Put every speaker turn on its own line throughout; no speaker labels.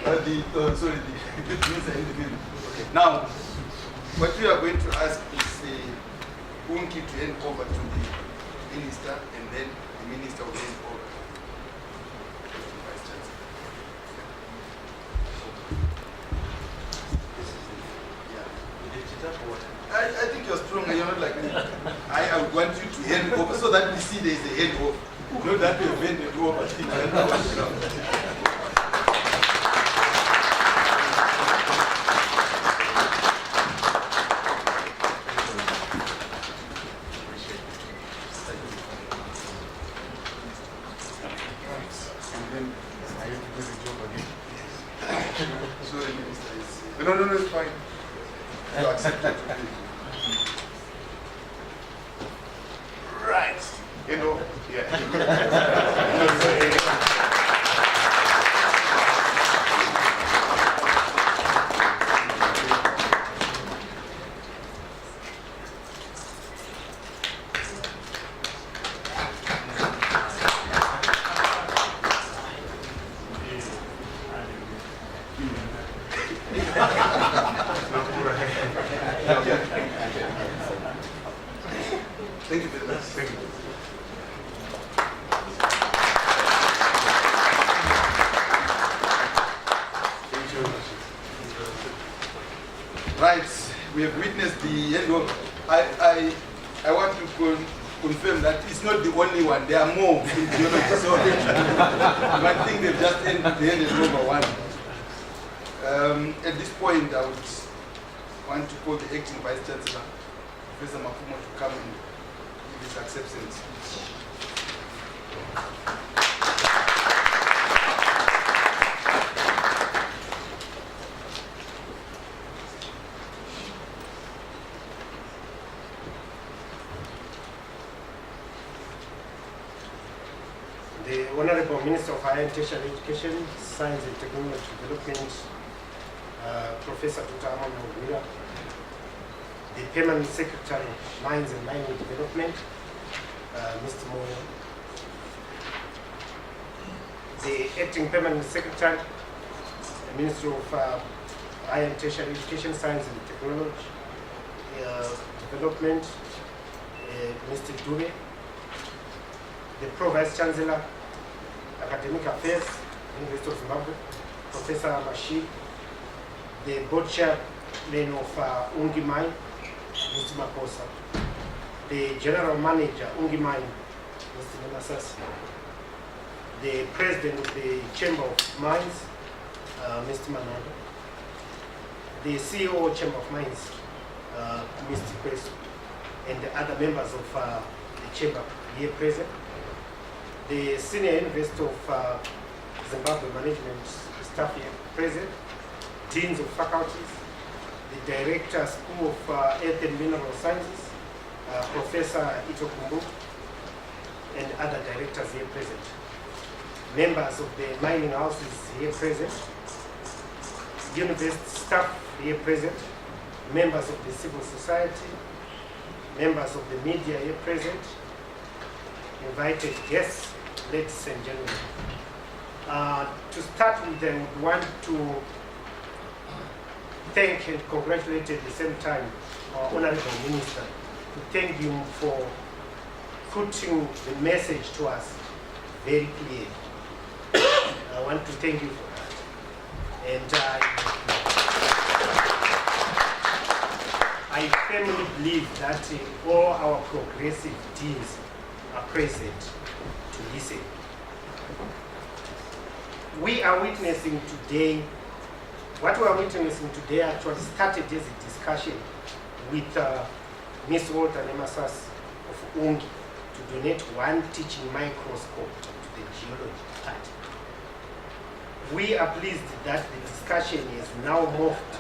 Okay. Now, what we are going to ask is Unki to hand over to the minister, and then the minister will hand over to the vice chancellor. I think you're stronger, you're not like me. I would want you to hand over so that we see there is a hand over. Not that we've handed over. Sorry, Minister. No, it's fine. You accept it. Right. You know, yeah. Thank you very much. Thank you. Right, we have witnessed the handover. I want to confirm that it's not the only one. There are more in geology. So I think they've just handed over one. At this point, I would want to call the acting Vice Chancellor, Professor Mafumo, to come and give his acceptance.
The Honorable Minister of Higher and Tertiary Education, Science and Technology Development, Professor Dr. Anglo, the Permanent Secretary, Mines and Mining Development, Mr. Moyo, the Acting Permanent Secretary, the Minister of Higher and Tertiary Education, Science and Technology Development, Mr. Dube, the Pro-Vice Chancellor, Academic Affairs, University of Zimbabwe, Professor Mashid, the Board Chairman of Unki Mine, Mr. Makosa, the General Manager, Unki Mine, Mr. Nemasas, the President of the Chamber of Mines, Mr. Manado, the CEO Chamber of Mines, Mr. Kweso, and the other members of the Chamber here present, the Senior University of Zimbabwe Management staff here present, Deans of Faculties, the Director School of Earth and Mineral Sciences, Professor Ito Kumbu, and other directors here present. Members of the mining houses here present, university staff here present, members of the civil society, members of the media here present, invited guests, ladies and gentlemen. To start with, I would want to thank and congratulate at the same time our Honorable Minister, to thank him for putting the message to us very clearly. I want to thank you for that. And I firmly believe that all our progressive teams are present to listen. We are witnessing today, what we are witnessing today actually started as a discussion with Ms. Walter Nemasas of Unki to donate one teaching microscope to the geology department. We are pleased that the discussion is now morphed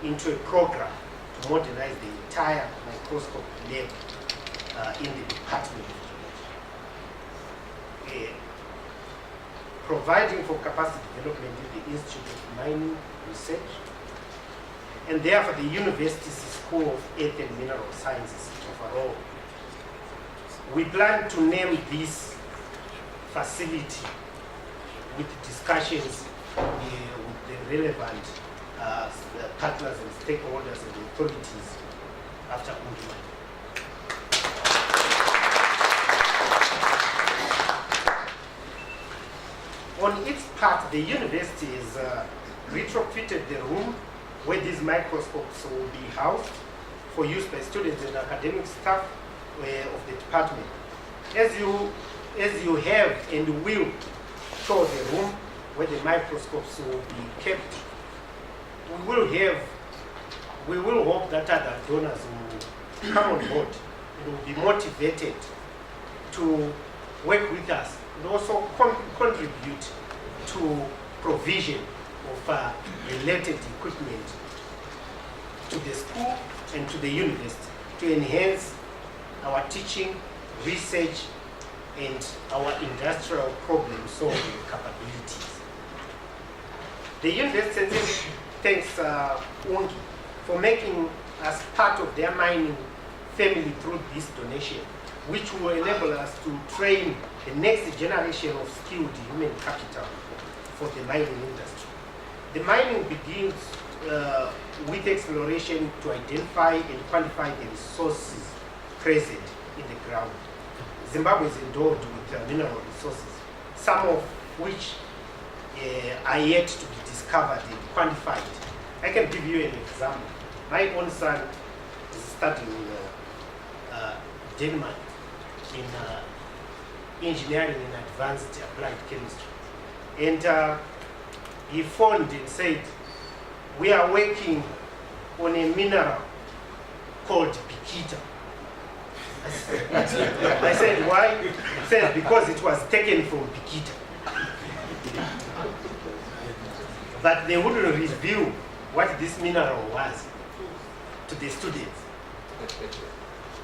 into a program to modernize the entire microscope lab in the Department of Geology. Providing for capacity development in the Institute of Mining Research, and therefore the University's School of Earth and Mineral Sciences overall. We plan to name this facility with discussions with the relevant partners and stakeholders and authorities after Unki. On its part, the university has retrofitted the room where these microscopes will be housed for use by students and academic staff of the department. As you have and will tour the room where the microscopes will be kept, we will hope that other donors will come on board and will be motivated to work with us and also contribute to provision of related equipment to the school and to the university to enhance our teaching, research, and our industrial problem-solving capabilities. The university thanks Unki for making us part of their mining family through this donation, which will enable us to train the next generation of skilled human capital for the mining industry. The mining begins with exploration to identify and quantify the resources present in the ground. Zimbabwe is endowed with mineral resources, some of which are yet to be discovered and quantified. I can give you an example. My own son is studying in Denmark in engineering and advanced applied chemistry. And he phoned and said, we are working on a mineral called Pikita. I said, why? He said, because it was taken from Pikita. But they wouldn't reveal what this mineral was to the students.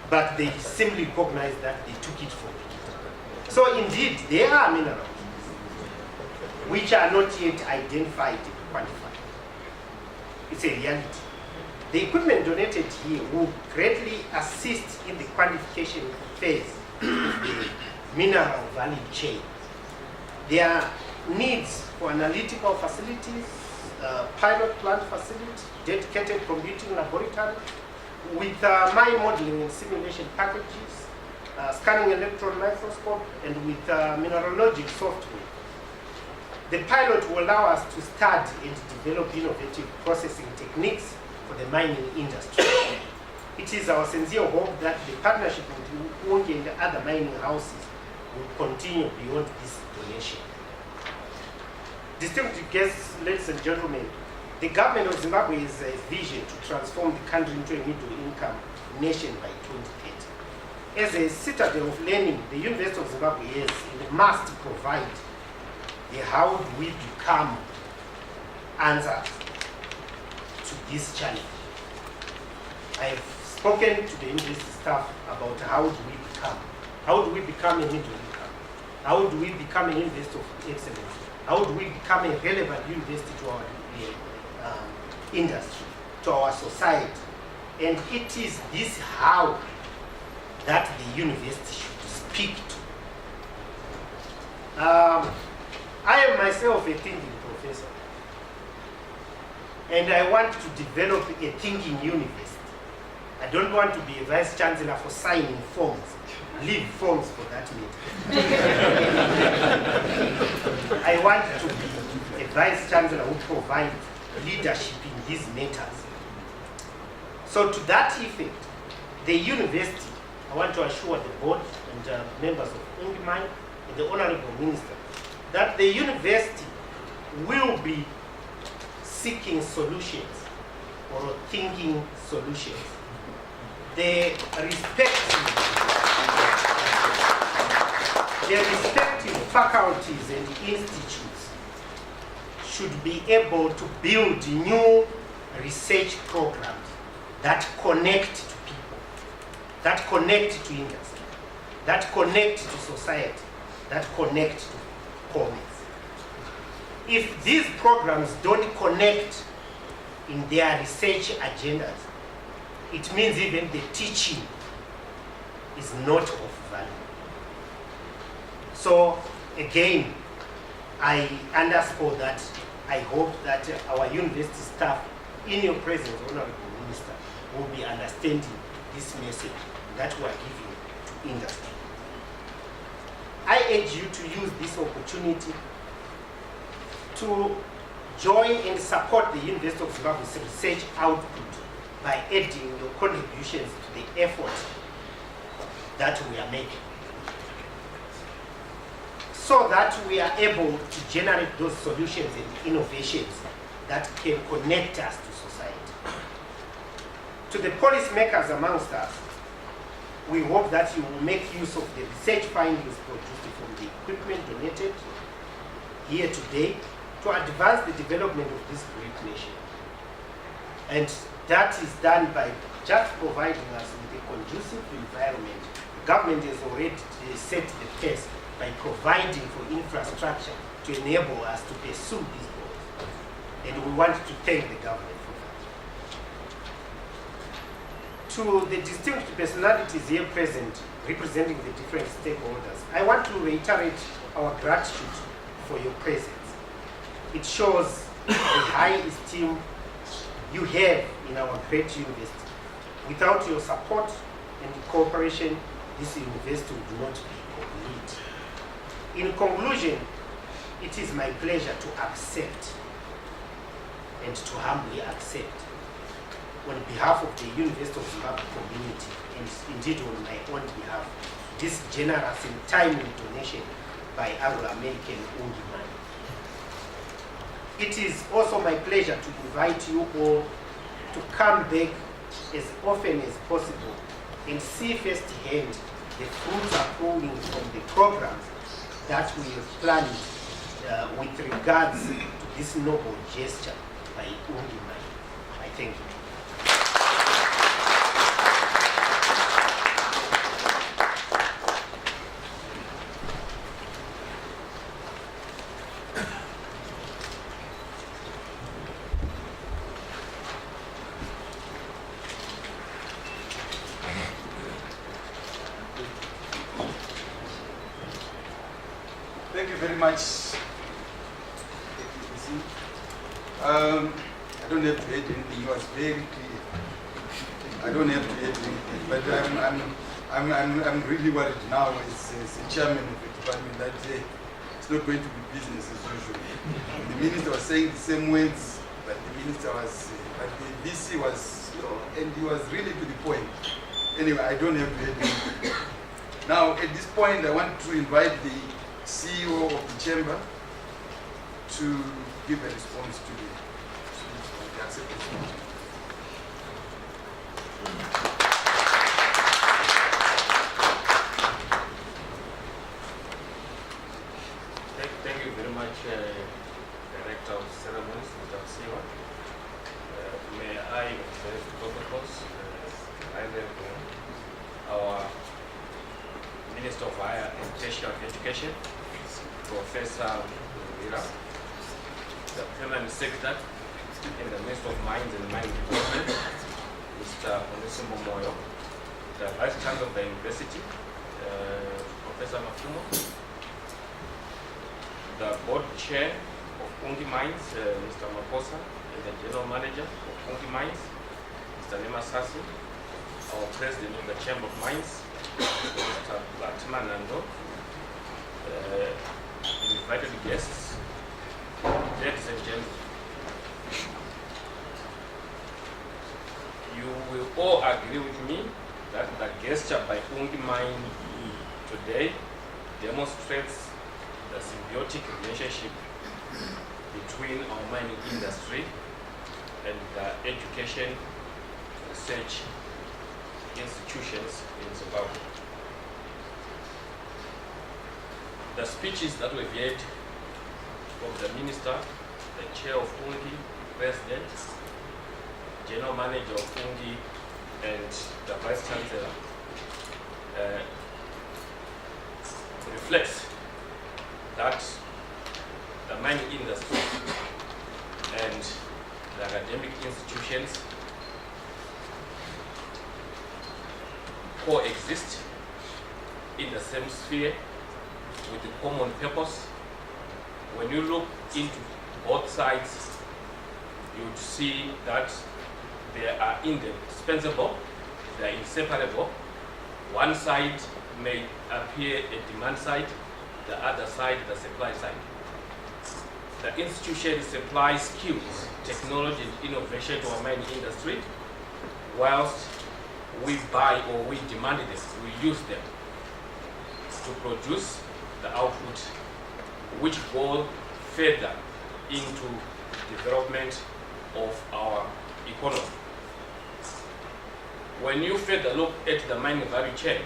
But they simply recognized that they took it from Pikita. So indeed, there are minerals which are not yet identified and quantified. It's a reality. The equipment donated here will greatly assist in the quantification phase of the mineral value chain. There are needs for analytical facilities, pilot plant facility, dedicated computing laboratory, with mine modeling and simulation packages, scanning electron microscope, and with mineralogic software. The pilot will allow us to start and develop innovative processing techniques for the mining industry. It is our sincere hope that the partnership with Unki and other mining houses will continue beyond this donation. Distinguished guests, ladies and gentlemen, the government of Zimbabwe has a vision to transform the country into a middle-income nation by 2030. As a citadel of learning, the University of Zimbabwe is and must provide the how do we become answer to this challenge. I have spoken to the university staff about how do we become a middle income, how do we become a university of excellence, how do we become a relevant university to our industry, to our society. And it is this how that the university should speak to. I am myself a thinking professor, and I want to develop a thinking university. I don't want to be a vice chancellor for signing forms, leave forms for that matter. I want to be a vice chancellor who provides leadership in these matters. So to that effect, the university, I want to assure the board and members of Unki and the Honorable Minister that the university will be seeking solutions or thinking solutions. The respective faculties and institutes should be able to build new research programs that connect to people, that connect to industry, that connect to society, that connect to commerce. If these programs don't connect in their research agendas, it means even the teaching is not of value. So again, I underscore that I hope that our university staff, in your presence, Honorable Minister, will be understanding this message that we are giving to industry. I urge you to use this opportunity to join and support the University of Zimbabwe's research output by adding your contributions to the effort that we are making, so that we are able to generate those solutions and innovations that can connect us to society. To the policymakers amongst us, we hope that you will make use of the research findings produced from the equipment donated here today to advance the development of this great nation. And that is done by just providing us with a conducive environment. The government has already set the pace by providing for infrastructure to enable us to pursue these goals. And we want to thank the government for that. To the distinguished personalities here present, representing the different stakeholders, I want to reiterate our gratitude for your presence. It shows the high esteem you have in our great university. Without your support and cooperation, this university would not be complete. In conclusion, it is my pleasure to accept and to humbly accept, on behalf of the University of Zimbabwe community, and indeed on my own behalf, this generous and timely donation by Anglo-American Unki. It is also my pleasure to invite you all to come back as often as possible and see firsthand the fruits accruing from the programs that we have planned with regards to this noble gesture by Unki. I thank you.
Thank you very much. I don't have to add anything. It was very clear. I don't have to add anything, but I'm really worried now as a chairman of the department that it's not going to be business as usual. The minister was saying the same words, but the minister was, but the VC was, and he was really to the point. Anyway, I don't have to add anything. Now, at this point, I want to invite the CEO of the chamber to give a response to the acceptance speech.
Thank you very much, Director of Ceremonies, Mr. Siwa. May I observe the protocols? I have our Minister of Higher and Tertiary Education, Professor Vira, the Permanent Secretary in the Ministry of Mines and Mining Development, Mr. Onesimo Moyo, the Vice Chancellor of the University, Professor Mafumo, the Board Chair of Unki Mines, Mr. Maposa, and the General Manager of Unki Mines, Mr. Nema Sasi, our President of the Chamber of Mines, Mr. Latima Nando, invited guests, ladies and gentlemen. You will all agree with me that the gesture by Unki Mine today demonstrates the symbiotic relationship between our mining industry and the education research institutions in Zimbabwe. The speeches that we've heard from the Minister, the Chair of Unki, President, General Manager of Unki, and the Vice Chancellor reflects that the mining industry and the academic institutions coexist in the same sphere with a common purpose. When you look into both sides, you'd see that they are indispensable, they are inseparable. One side may appear a demand side, the other side the supply side. The institution supplies skills, technology and innovation to our mining industry, whilst we buy or we demand them, we use them to produce the output which go further into development of our economy. When you further look at the mining value chain,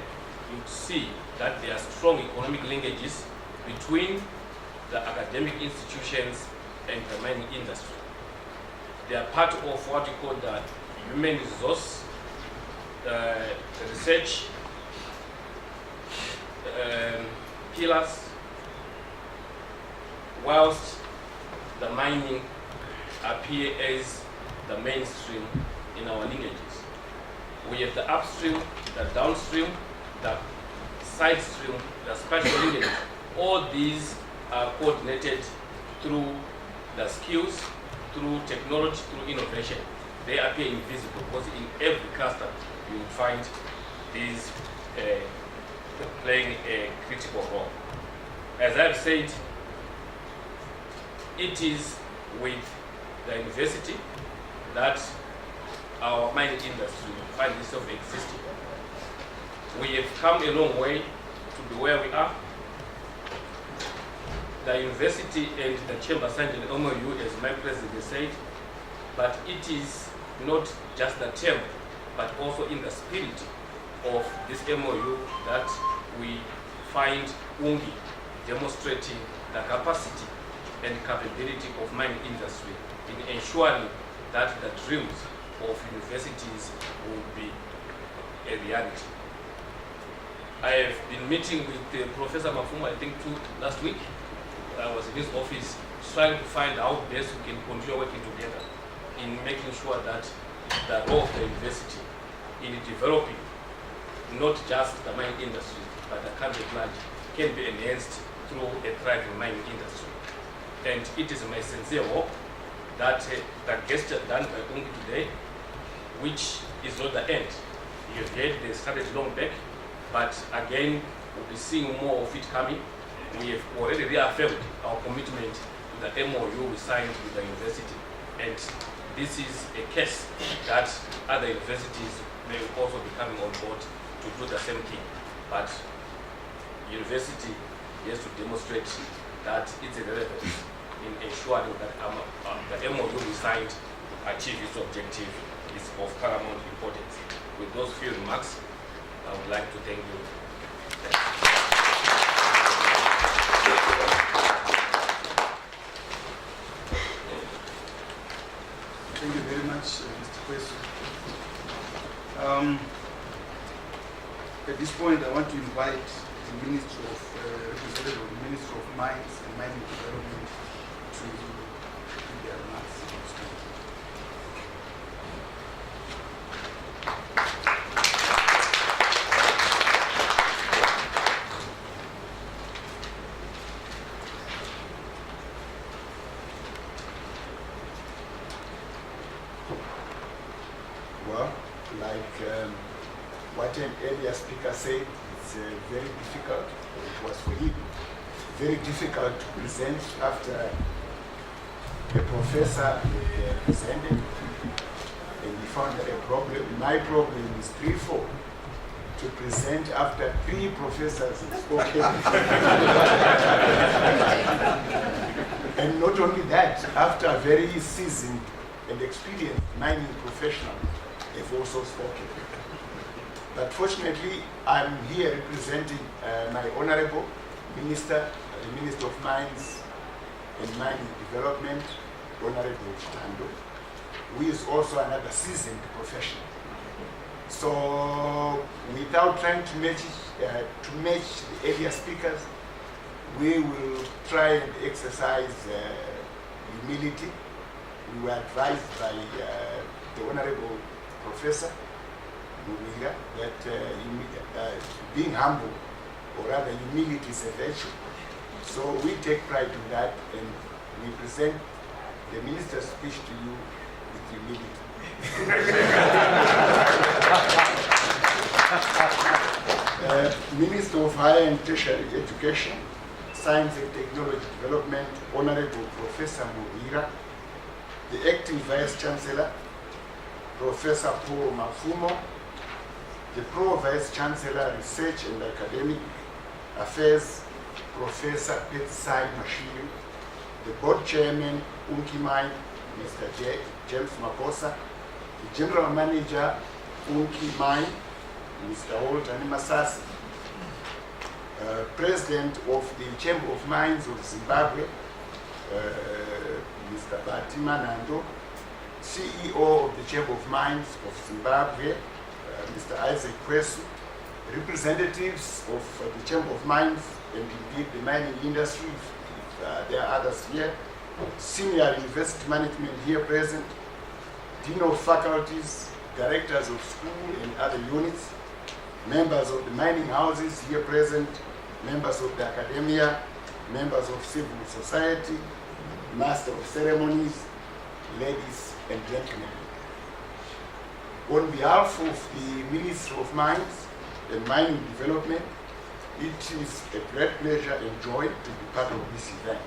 you see that there are strong economic linkages between the academic institutions and the mining industry. They are part of what we call the human resource research pillars, whilst the mining appear as the mainstream in our linkages. We have the upstream, the downstream, the side stream, the spatial linkage. All these are coordinated through the skills, through technology, through innovation. They appear invisible because in every cluster you will find these playing a critical role. As I've said, it is with the university that our mining industry finds itself existing. We have come a long way to be where we are. The university and the chamber signed an MOU, as my president said, but it is not just the term, but also in the spirit of this MOU that we find Unki demonstrating the capacity and capability of mining industry in ensuring that the dreams of universities will be a reality. I have been meeting with Professor Mafumo, I think last week. I was in his office trying to find how best we can continue working together in making sure that the role of the university in developing not just the mining industry, but the country at large can be enhanced through a thriving mining industry. And it is my sincere hope that the gesture done by Unki today, which is not the end. You have heard they started long back, but again, we'll be seeing more of it coming. We have already reaffirmed our commitment to the MOU we signed with the university. And this is a case that other universities may also be coming on board to do the same thing. But university has to demonstrate that it's relevant in ensuring that the MOU we signed achieve its objective is of paramount importance. With those few remarks, I would like to thank you.
Thank you very much, Mr. Kwesu. At this point, I want to invite the Minister of representative of the Minister of Mines and Mining Development to give their remarks.
Well, like what an earlier speaker said, it's very difficult, it was for him, very difficult to present after the professor presented, and he found that my problem is threefold. To present after three professors have spoken. And not only that, after a very seasoned and experienced mining professional have also spoken. But fortunately, I'm here representing my Honorable Minister, the Minister of Mines and Mining Development, Honorable Chitando, who is also another seasoned professional. So, without trying to match the earlier speakers, we will try and exercise humility. We were advised by the Honorable Professor Muliga that being humble, or rather humility, is a virtue. So we take pride in that, and we present the minister's speech to you with humility. Minister of Higher and Tertiary Education, Science and Technology Development, Honorable Professor Muhira, the Acting Vice Chancellor, Professor Paul Mafumo, the Pro-Vice Chancellor, Research and Academic Affairs, Professor Petsai Mashiri, the Board Chairman, Unki Mine, Mr. James Maposa, the General Manager, Unki Mine, Mr. Walter Masasi, President of the Chamber of Mines of Zimbabwe, Mr. Batima Nando, CEO of the Chamber of Mines of Zimbabwe, Mr. Isaac Kwesu, representatives of the Chamber of Mines and indeed the mining industry, there are others here, senior university management here present, dean of faculties, directors of school and other units, members of the mining houses here present, members of the academia, members of civil society, master of ceremonies, ladies and gentlemen. On behalf of the Ministry of Mines and Mining Development, it is a great pleasure and joy to be part of this event.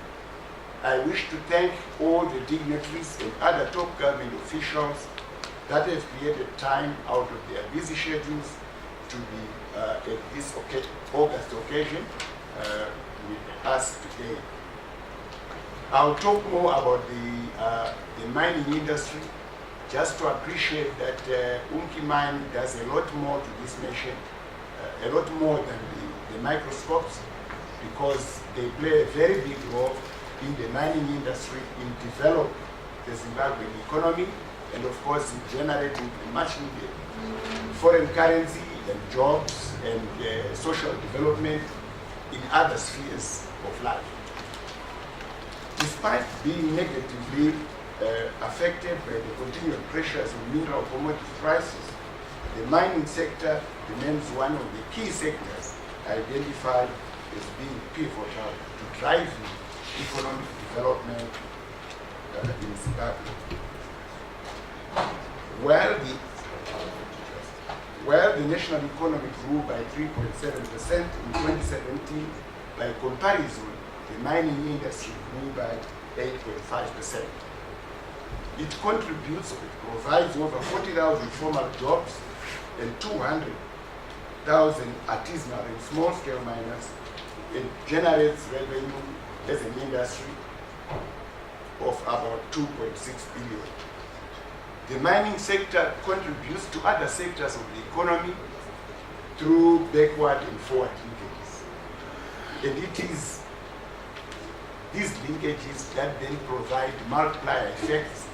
I wish to thank all the dignitaries and other top government officials that have created time out of their busy schedules to be at this August occasion with us today. I'll talk more about the mining industry, just to appreciate that Unki Mine does a lot more to this nation, a lot more than the microscopes, because they play a very big role in the mining industry in developing the Zimbabwean economy and of course in generating much needed foreign currency and jobs and social development in other spheres of life. Despite being negatively affected by the continued pressures on mineral commodity prices, the mining sector remains one of the key sectors identified as being pivotal to driving economic development in Zimbabwe. While the national economy grew by 3.7% in 2017, by comparison, the mining industry grew by 8.5%. It contributes, it provides over 40,000 formal jobs and 200,000 artisanal and small-scale miners. It generates revenue as an industry of about 2.6 billion. The mining sector contributes to other sectors of the economy through backward and forward linkages. And it is these linkages that then provide multiplier effects